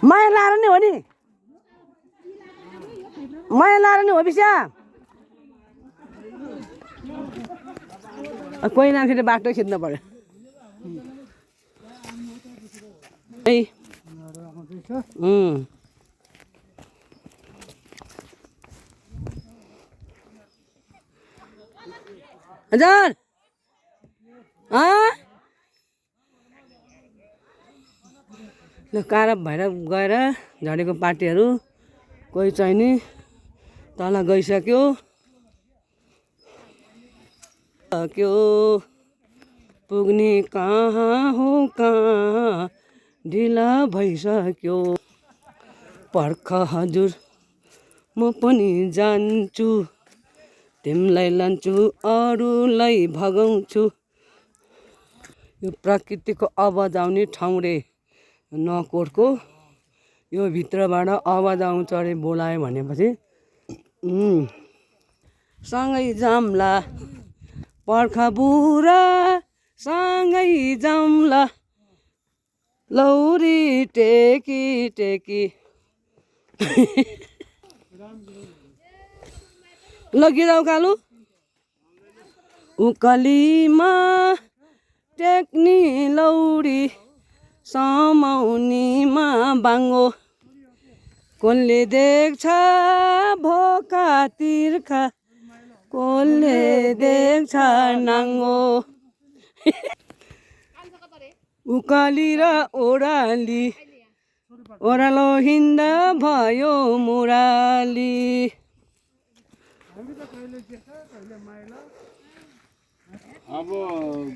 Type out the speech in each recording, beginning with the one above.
माया लाएर नि हो नि माया लाएर नि हो बिस्या कोही नाम बाटो खिच्नु पर्यो है हजुर ल कारप भएर गएर झरेको पार्टीहरू कोही चाहिँ नि तल गइसक्यो पुग्ने कहाँ हो कहाँ ढिला भइसक्यो पर्ख हजुर म पनि जान्छु तिमीलाई लान्छु अरूलाई भगाउँछु यो प्रकृतिको आवाज आउने ठाउँ रे नकोटको यो भित्रबाट आवाज आउँछ अरे बोलायो भनेपछि सँगै जाम्ला पर्ख बुढा सँगै जाम्ला लौरी टेकी टेकी लगिराउ कालु उकालीमा टेक्नी लौरी समाउनीमा बाङ्गो कसले देख्छ भोका तिर्खा कसले देख्छ नाङ्गो उकाली र ओराली ओह्रालो हिँड्दा भयो मुराली अब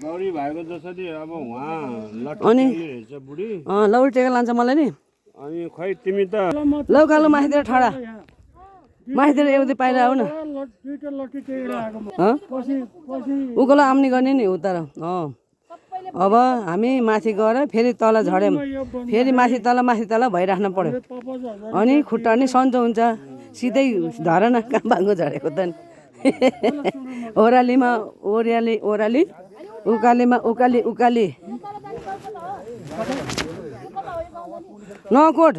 गौरी भाइको जसरी अब उहाँ लट्ठी बुढी लौरी टेका लान्छ मलाई नि अनि खै तिमी त लौ कालो माथितिर ठडा माथितिर एउटै पाइर आऊ न उकोलाई आम्नी गर्ने नि उता अब हामी माथि गएर फेरि तल झऱ्यौँ फेरि माथि तल भइराख्नु पर्यो अनि खुट्टा नि सन्चो हुन्छ सिधै धर न कहाँ भाङ्गो झरेको त नि ओह्रालीमा ओह्राली उकालीमा उकाली नकोट